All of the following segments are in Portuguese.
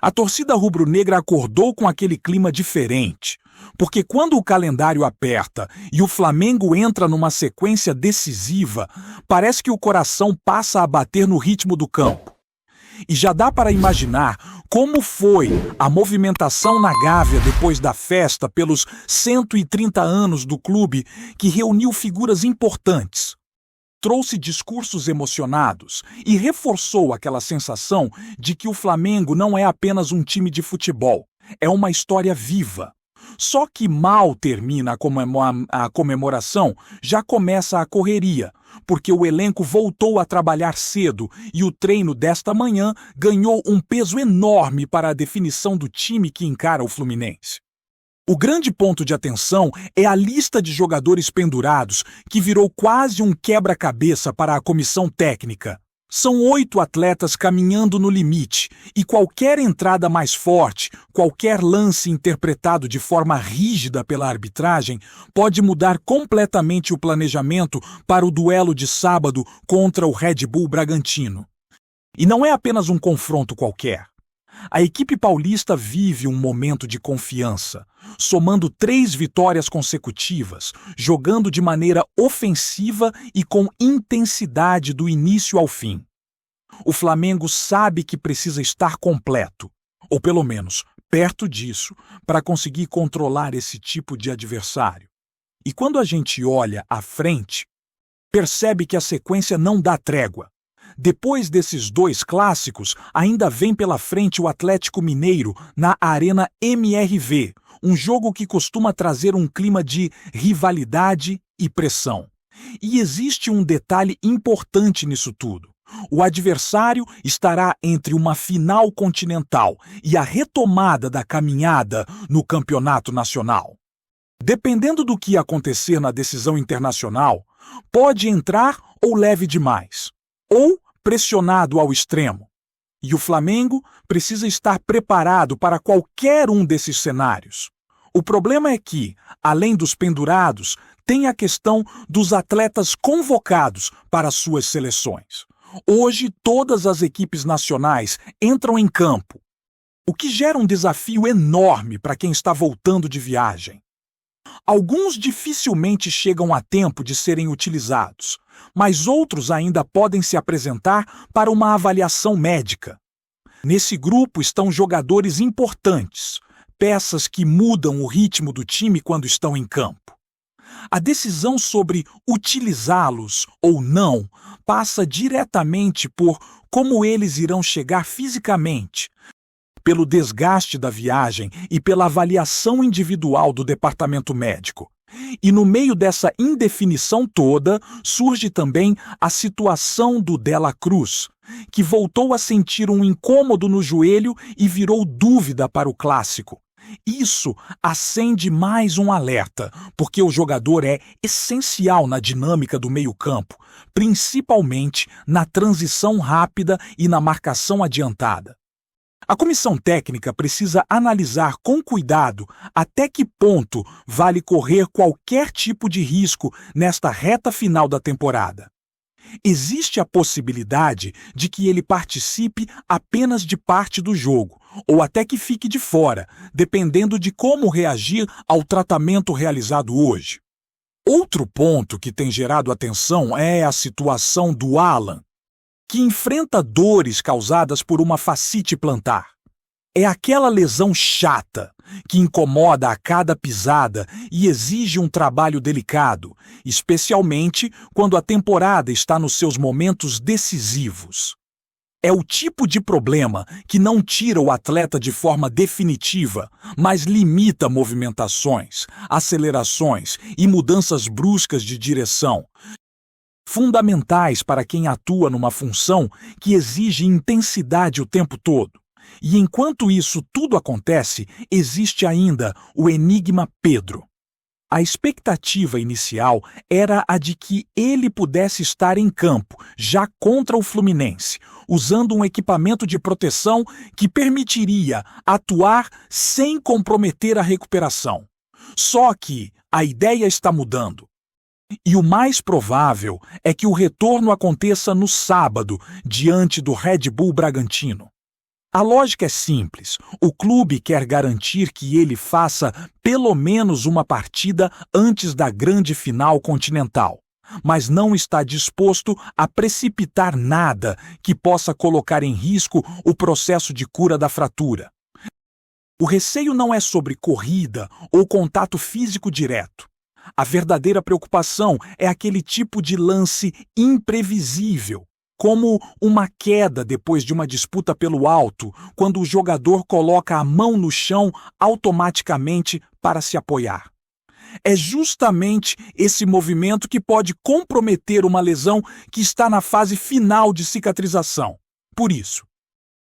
A torcida rubro-negra acordou com aquele clima diferente, porque quando o calendário aperta e o Flamengo entra numa sequência decisiva, parece que o coração passa a bater no ritmo do campo. E já dá para imaginar como foi a movimentação na Gávea depois da festa pelos 130 anos do clube, que reuniu figuras importantes. Trouxe discursos emocionados e reforçou aquela sensação de que o Flamengo não é apenas um time de futebol, é uma história viva. Só que mal termina a comemoração, já começa a correria, porque o elenco voltou a trabalhar cedo e o treino desta manhã ganhou um peso enorme para a definição do time que encara o Fluminense. O grande ponto de atenção é a lista de jogadores pendurados, que virou quase um quebra-cabeça para a comissão técnica. São 8 atletas caminhando no limite, e qualquer entrada mais forte, qualquer lance interpretado de forma rígida pela arbitragem, pode mudar completamente o planejamento para o duelo de sábado contra o Red Bull Bragantino. E não é apenas um confronto qualquer. A equipe paulista vive um momento de confiança, somando 3 vitórias consecutivas, jogando de maneira ofensiva e com intensidade do início ao fim. O Flamengo sabe que precisa estar completo, ou pelo menos perto disso, para conseguir controlar esse tipo de adversário. E quando a gente olha à frente, percebe que a sequência não dá trégua. Depois desses 2 clássicos, ainda vem pela frente o Atlético Mineiro na Arena MRV, um jogo que costuma trazer um clima de rivalidade e pressão. E existe um detalhe importante nisso tudo. O adversário estará entre uma final continental e a retomada da caminhada no campeonato nacional. Dependendo do que acontecer na decisão internacional, pode entrar ou leve demais, ou pressionado ao extremo. E o Flamengo precisa estar preparado para qualquer um desses cenários. O problema é que, além dos pendurados, tem a questão dos atletas convocados para suas seleções. Hoje, todas as equipes nacionais entram em campo, o que gera um desafio enorme para quem está voltando de viagem. Alguns dificilmente chegam a tempo de serem utilizados, mas outros ainda podem se apresentar para uma avaliação médica. Nesse grupo estão jogadores importantes, peças que mudam o ritmo do time quando estão em campo. A decisão sobre utilizá-los ou não passa diretamente por como eles irão chegar fisicamente, pelo desgaste da viagem e pela avaliação individual do departamento médico. E no meio dessa indefinição toda, surge também a situação do Dela Cruz, que voltou a sentir um incômodo no joelho e virou dúvida para o clássico. Isso acende mais um alerta, porque o jogador é essencial na dinâmica do meio-campo, principalmente na transição rápida e na marcação adiantada. A comissão técnica precisa analisar com cuidado até que ponto vale correr qualquer tipo de risco nesta reta final da temporada. Existe a possibilidade de que ele participe apenas de parte do jogo, ou até que fique de fora, dependendo de como reagir ao tratamento realizado hoje. Outro ponto que tem gerado atenção é a situação do Alan, que enfrenta dores causadas por uma fascite plantar. É aquela lesão chata, que incomoda a cada pisada e exige um trabalho delicado, especialmente quando a temporada está nos seus momentos decisivos. É o tipo de problema que não tira o atleta de forma definitiva, mas limita movimentações, acelerações e mudanças bruscas de direção, fundamentais para quem atua numa função que exige intensidade o tempo todo. E enquanto isso tudo acontece, existe ainda o enigma Pedro. A expectativa inicial era a de que ele pudesse estar em campo, já contra o Fluminense, usando um equipamento de proteção que permitiria atuar sem comprometer a recuperação. Só que a ideia está mudando. E o mais provável é que o retorno aconteça no sábado, diante do Red Bull Bragantino. A lógica é simples. O clube quer garantir que ele faça pelo menos uma partida antes da grande final continental, mas não está disposto a precipitar nada que possa colocar em risco o processo de cura da fratura. O receio não é sobre corrida ou contato físico direto. A verdadeira preocupação é aquele tipo de lance imprevisível, como uma queda depois de uma disputa pelo alto, quando o jogador coloca a mão no chão automaticamente para se apoiar. É justamente esse movimento que pode comprometer uma lesão que está na fase final de cicatrização. Por isso,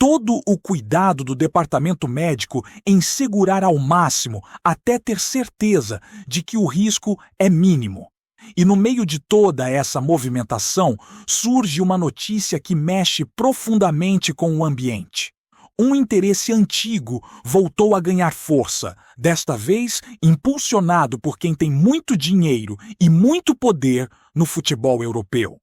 todo o cuidado do departamento médico em segurar ao máximo até ter certeza de que o risco é mínimo. E no meio de toda essa movimentação, surge uma notícia que mexe profundamente com o ambiente. Um interesse antigo voltou a ganhar força, desta vez impulsionado por quem tem muito dinheiro e muito poder no futebol europeu.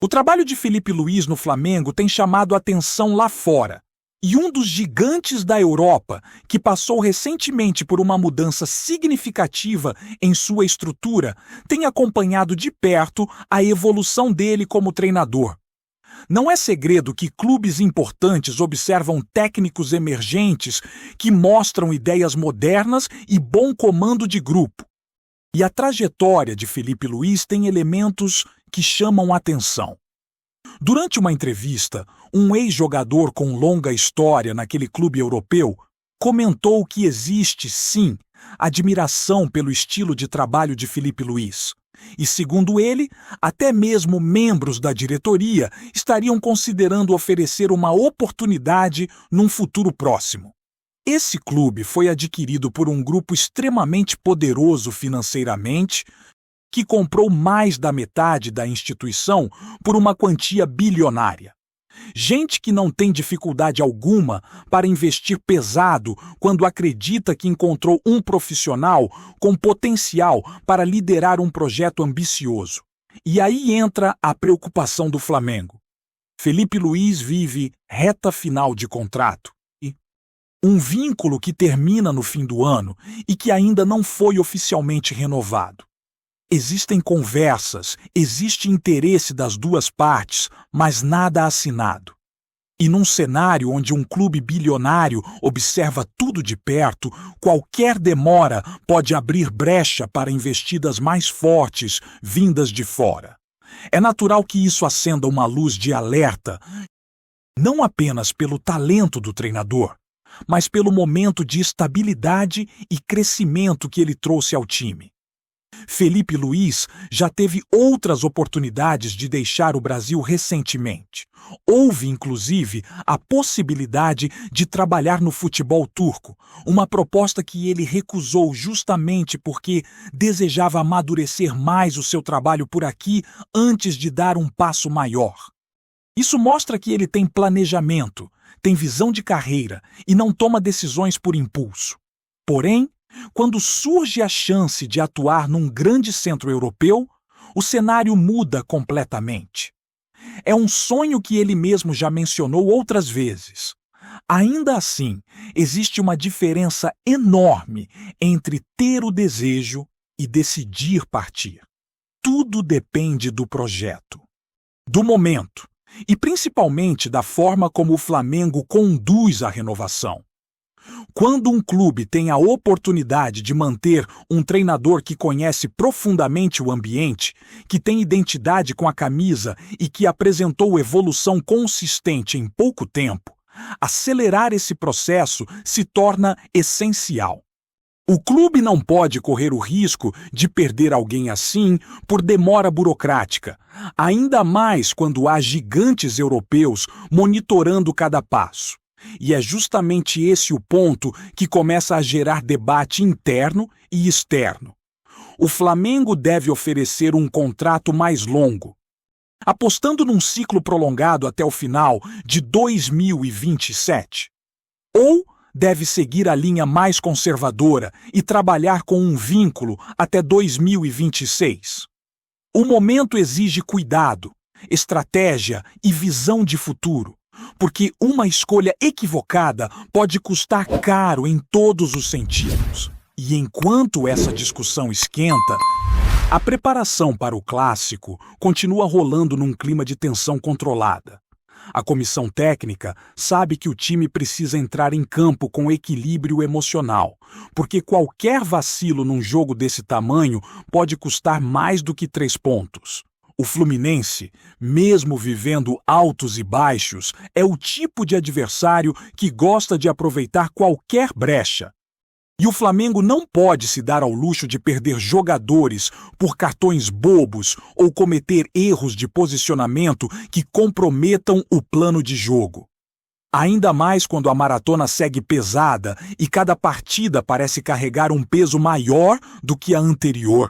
O trabalho de Filipe Luís no Flamengo tem chamado a atenção lá fora. E um dos gigantes da Europa, que passou recentemente por uma mudança significativa em sua estrutura, tem acompanhado de perto a evolução dele como treinador. Não é segredo que clubes importantes observam técnicos emergentes que mostram ideias modernas e bom comando de grupo. E a trajetória de Filipe Luís tem elementos que chamam a atenção. Durante uma entrevista, um ex-jogador com longa história naquele clube europeu comentou que existe, sim, admiração pelo estilo de trabalho de Filipe Luís. E, segundo ele, até mesmo membros da diretoria estariam considerando oferecer uma oportunidade num futuro próximo. Esse clube foi adquirido por um grupo extremamente poderoso financeiramente, que comprou mais da metade da instituição por uma quantia bilionária. Gente que não tem dificuldade alguma para investir pesado quando acredita que encontrou um profissional com potencial para liderar um projeto ambicioso. E aí entra a preocupação do Flamengo. Filipe Luís vive reta final de contrato. Um vínculo que termina no fim do ano e que ainda não foi oficialmente renovado. Existem conversas, existe interesse das duas partes, mas nada assinado. E num cenário onde um clube bilionário observa tudo de perto, qualquer demora pode abrir brecha para investidas mais fortes vindas de fora. É natural que isso acenda uma luz de alerta, não apenas pelo talento do treinador, mas pelo momento de estabilidade e crescimento que ele trouxe ao time. Filipe Luís já teve outras oportunidades de deixar o Brasil recentemente. Houve, inclusive, a possibilidade de trabalhar no futebol turco, uma proposta que ele recusou justamente porque desejava amadurecer mais o seu trabalho por aqui antes de dar um passo maior. Isso mostra que ele tem planejamento, tem visão de carreira e não toma decisões por impulso. Porém, quando surge a chance de atuar num grande centro europeu, o cenário muda completamente. É um sonho que ele mesmo já mencionou outras vezes. Ainda assim, existe uma diferença enorme entre ter o desejo e decidir partir. Tudo depende do projeto, do momento e principalmente da forma como o Flamengo conduz a renovação. Quando um clube tem a oportunidade de manter um treinador que conhece profundamente o ambiente, que tem identidade com a camisa e que apresentou evolução consistente em pouco tempo, acelerar esse processo se torna essencial. O clube não pode correr o risco de perder alguém assim por demora burocrática, ainda mais quando há gigantes europeus monitorando cada passo. E é justamente esse o ponto que começa a gerar debate interno e externo. O Flamengo deve oferecer um contrato mais longo, apostando num ciclo prolongado até o final de 2027. Ou deve seguir a linha mais conservadora e trabalhar com um vínculo até 2026. O momento exige cuidado, estratégia e visão de futuro, porque uma escolha equivocada pode custar caro em todos os sentidos. E enquanto essa discussão esquenta, a preparação para o clássico continua rolando num clima de tensão controlada. A comissão técnica sabe que o time precisa entrar em campo com equilíbrio emocional, porque qualquer vacilo num jogo desse tamanho pode custar mais do que 3 pontos. O Fluminense, mesmo vivendo altos e baixos, é o tipo de adversário que gosta de aproveitar qualquer brecha. E o Flamengo não pode se dar ao luxo de perder jogadores por cartões bobos ou cometer erros de posicionamento que comprometam o plano de jogo. Ainda mais quando a maratona segue pesada e cada partida parece carregar um peso maior do que a anterior.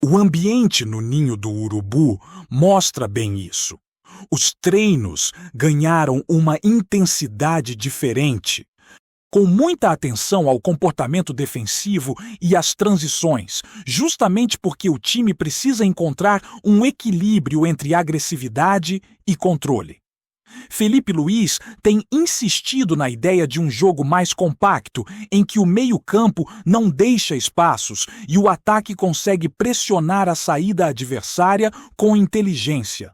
O ambiente no Ninho do Urubu mostra bem isso. Os treinos ganharam uma intensidade diferente, com muita atenção ao comportamento defensivo e às transições, justamente porque o time precisa encontrar um equilíbrio entre agressividade e controle. Felipe Luiz tem insistido na ideia de um jogo mais compacto, em que o meio-campo não deixa espaços e o ataque consegue pressionar a saída adversária com inteligência.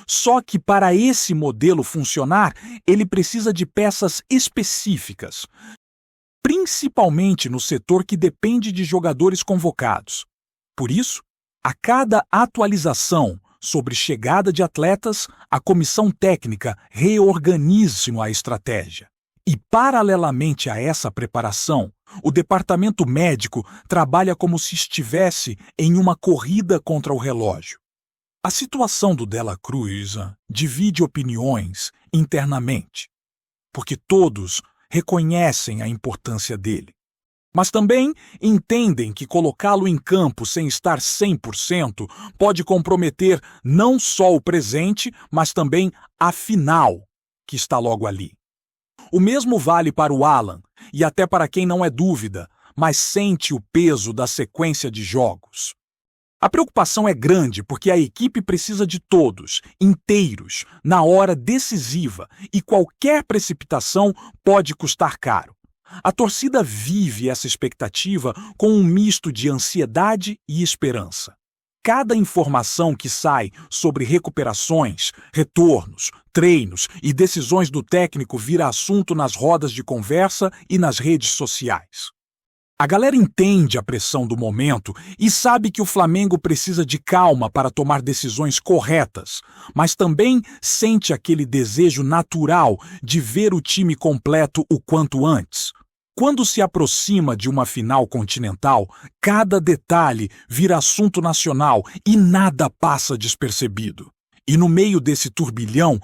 Só que para esse modelo funcionar, ele precisa de peças específicas, principalmente no setor que depende de jogadores convocados. Por isso, a cada atualização sobre chegada de atletas, a comissão técnica reorganiza a estratégia. E, paralelamente a essa preparação, o departamento médico trabalha como se estivesse em uma corrida contra o relógio. A situação do Dela Cruz divide opiniões internamente, porque todos reconhecem a importância dele, mas também entendem que colocá-lo em campo sem estar 100% pode comprometer não só o presente, mas também a final, que está logo ali. O mesmo vale para o Alan, e até para quem não é dúvida, mas sente o peso da sequência de jogos. A preocupação é grande porque a equipe precisa de todos, inteiros, na hora decisiva, e qualquer precipitação pode custar caro. A torcida vive essa expectativa com um misto de ansiedade e esperança. Cada informação que sai sobre recuperações, retornos, treinos e decisões do técnico vira assunto nas rodas de conversa e nas redes sociais. A galera entende a pressão do momento e sabe que o Flamengo precisa de calma para tomar decisões corretas, mas também sente aquele desejo natural de ver o time completo o quanto antes. Quando se aproxima de uma final continental, cada detalhe vira assunto nacional e nada passa despercebido. E no meio desse turbilhão,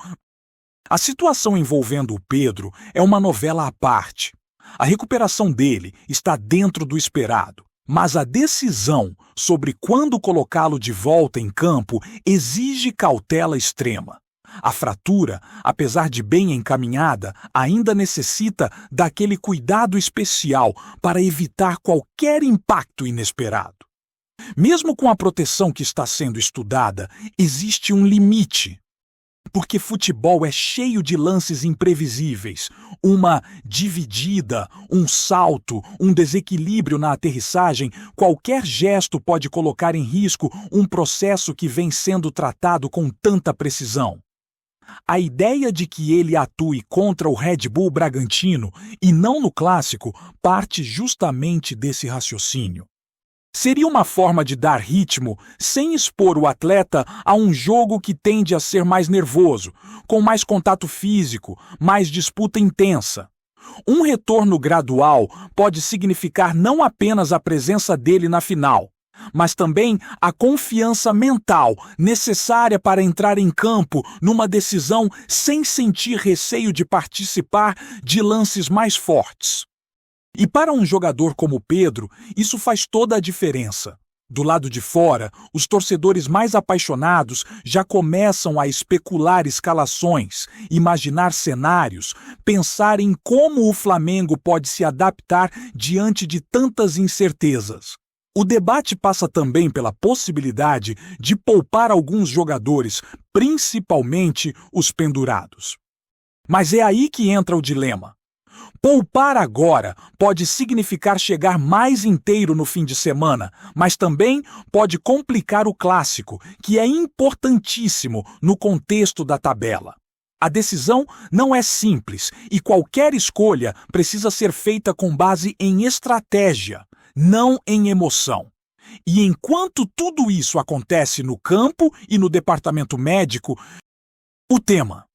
a situação envolvendo o Pedro é uma novela à parte. A recuperação dele está dentro do esperado, mas a decisão sobre quando colocá-lo de volta em campo exige cautela extrema. A fratura, apesar de bem encaminhada, ainda necessita daquele cuidado especial para evitar qualquer impacto inesperado. Mesmo com a proteção que está sendo estudada, existe um limite. Porque futebol é cheio de lances imprevisíveis. Uma dividida, um salto, um desequilíbrio na aterrissagem, qualquer gesto pode colocar em risco um processo que vem sendo tratado com tanta precisão. A ideia de que ele atue contra o Red Bull Bragantino e não no clássico parte justamente desse raciocínio. Seria uma forma de dar ritmo sem expor o atleta a um jogo que tende a ser mais nervoso, com mais contato físico, mais disputa intensa. Um retorno gradual pode significar não apenas a presença dele na final, mas também a confiança mental necessária para entrar em campo numa decisão sem sentir receio de participar de lances mais fortes. E para um jogador como Pedro, isso faz toda a diferença. Do lado de fora, os torcedores mais apaixonados já começam a especular escalações, imaginar cenários, pensar em como o Flamengo pode se adaptar diante de tantas incertezas. O debate passa também pela possibilidade de poupar alguns jogadores, principalmente os pendurados. Mas é aí que entra o dilema. Poupar agora pode significar chegar mais inteiro no fim de semana, mas também pode complicar o clássico, que é importantíssimo no contexto da tabela. A decisão não é simples e qualquer escolha precisa ser feita com base em estratégia, não em emoção. E enquanto tudo isso acontece no campo e no departamento médico, o tema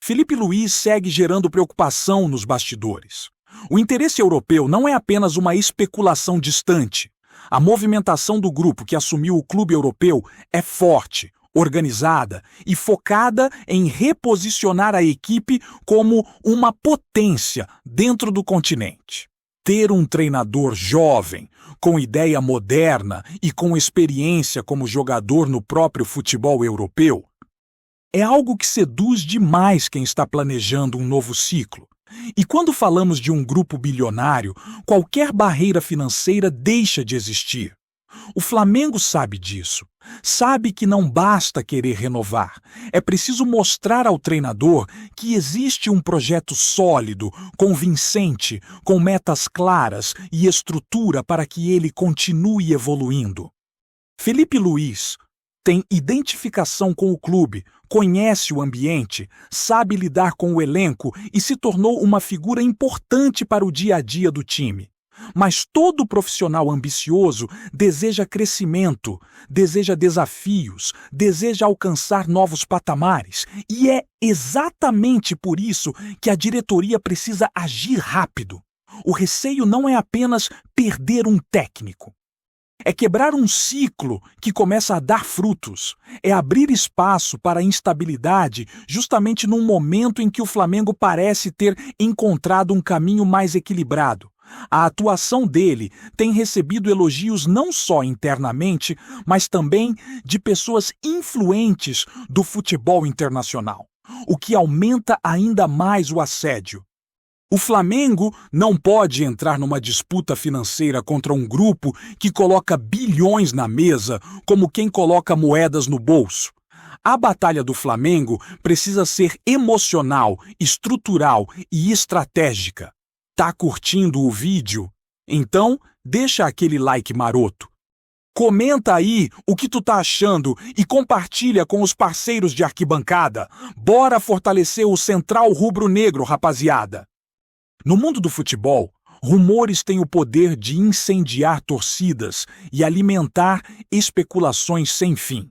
Felipe Luiz segue gerando preocupação nos bastidores. O interesse europeu não é apenas uma especulação distante. A movimentação do grupo que assumiu o clube europeu é forte, organizada e focada em reposicionar a equipe como uma potência dentro do continente. Ter um treinador jovem, com ideia moderna e com experiência como jogador no próprio futebol europeu é algo que seduz demais quem está planejando um novo ciclo. E quando falamos de um grupo bilionário, qualquer barreira financeira deixa de existir. O Flamengo sabe disso. Sabe que não basta querer renovar. É preciso mostrar ao treinador que existe um projeto sólido, convincente, com metas claras e estrutura para que ele continue evoluindo. Felipe Luiz tem identificação com o clube, conhece o ambiente, sabe lidar com o elenco e se tornou uma figura importante para o dia a dia do time. Mas todo profissional ambicioso deseja crescimento, deseja desafios, deseja alcançar novos patamares. E é exatamente por isso que a diretoria precisa agir rápido. O receio não é apenas perder um técnico. É quebrar um ciclo que começa a dar frutos. É abrir espaço para a instabilidade justamente num momento em que o Flamengo parece ter encontrado um caminho mais equilibrado. A atuação dele tem recebido elogios não só internamente, mas também de pessoas influentes do futebol internacional, o que aumenta ainda mais o assédio. O Flamengo não pode entrar numa disputa financeira contra um grupo que coloca bilhões na mesa como quem coloca moedas no bolso. A batalha do Flamengo precisa ser emocional, estrutural e estratégica. Tá curtindo o vídeo? Então, deixa aquele like maroto. Comenta aí o que tu tá achando e compartilha com os parceiros de arquibancada. Bora fortalecer o Central Rubro-Negro, rapaziada! No mundo do futebol, rumores têm o poder de incendiar torcidas e alimentar especulações sem fim.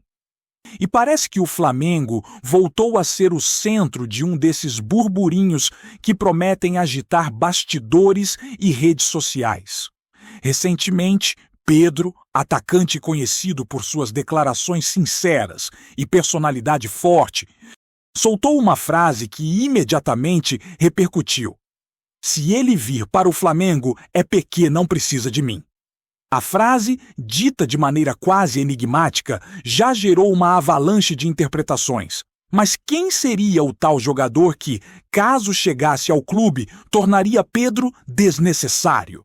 E parece que o Flamengo voltou a ser o centro de um desses burburinhos que prometem agitar bastidores e redes sociais. Recentemente, Pedro, atacante conhecido por suas declarações sinceras e personalidade forte, soltou uma frase que imediatamente repercutiu. Se ele vir para o Flamengo, é porque não precisa de mim. A frase, dita de maneira quase enigmática, já gerou uma avalanche de interpretações. Mas quem seria o tal jogador que, caso chegasse ao clube, tornaria Pedro desnecessário?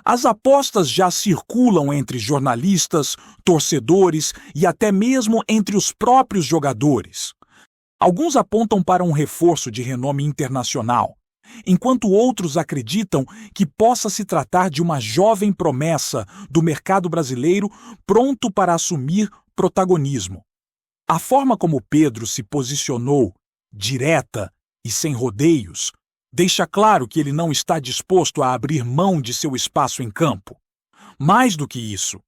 As apostas já circulam entre jornalistas, torcedores e até mesmo entre os próprios jogadores. Alguns apontam para um reforço de renome internacional, enquanto outros acreditam que possa se tratar de uma jovem promessa do mercado brasileiro pronto para assumir protagonismo. A forma como Pedro se posicionou, direta e sem rodeios, deixa claro que ele não está disposto a abrir mão de seu espaço em campo. Mais do que isso,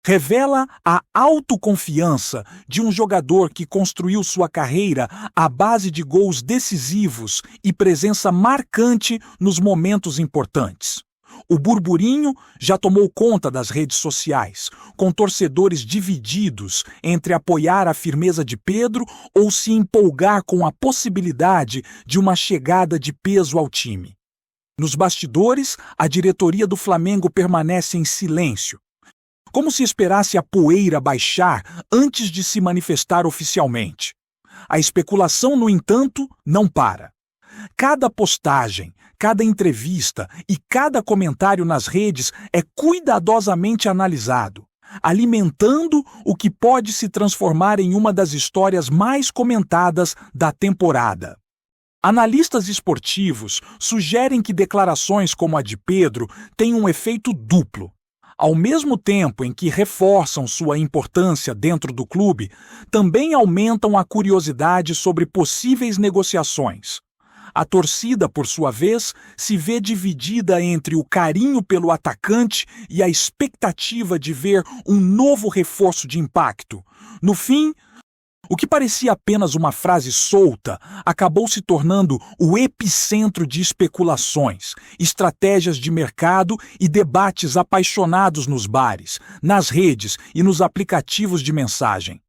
revela a autoconfiança de um jogador que construiu sua carreira à base de gols decisivos e presença marcante nos momentos importantes. O burburinho já tomou conta das redes sociais, com torcedores divididos entre apoiar a firmeza de Pedro ou se empolgar com a possibilidade de uma chegada de peso ao time. Nos bastidores, a diretoria do Flamengo permanece em silêncio, como se esperasse a poeira baixar antes de se manifestar oficialmente. A especulação, no entanto, não para. Cada postagem, cada entrevista e cada comentário nas redes é cuidadosamente analisado, alimentando o que pode se transformar em uma das histórias mais comentadas da temporada. Analistas esportivos sugerem que declarações como a de Pedro têm um efeito duplo. Ao mesmo tempo em que reforçam sua importância dentro do clube, também aumentam a curiosidade sobre possíveis negociações. A torcida, por sua vez, se vê dividida entre o carinho pelo atacante e a expectativa de ver um novo reforço de impacto. No fim, o que parecia apenas uma frase solta acabou se tornando o epicentro de especulações, estratégias de mercado e debates apaixonados nos bares, nas redes e nos aplicativos de mensagem.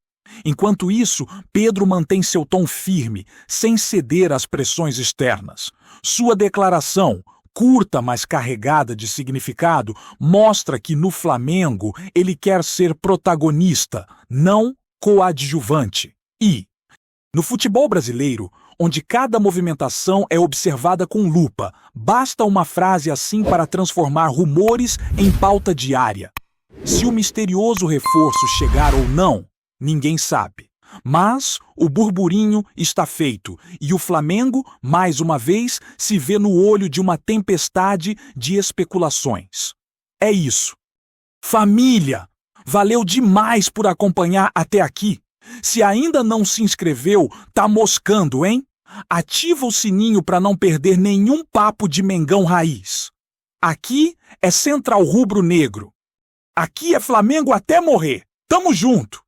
Enquanto isso, Pedro mantém seu tom firme, sem ceder às pressões externas. Sua declaração, curta mas carregada de significado, mostra que no Flamengo ele quer ser protagonista, não coadjuvante. E, no futebol brasileiro, onde cada movimentação é observada com lupa, basta uma frase assim para transformar rumores em pauta diária. Se o misterioso reforço chegar ou não, ninguém sabe. Mas o burburinho está feito e o Flamengo, mais uma vez, se vê no olho de uma tempestade de especulações. É isso. Família! Valeu demais por acompanhar até aqui. Se ainda não se inscreveu, tá moscando, hein? Ativa o sininho para não perder nenhum papo de Mengão raiz. Aqui é Central Rubro Negro. Aqui é Flamengo até morrer. Tamo junto!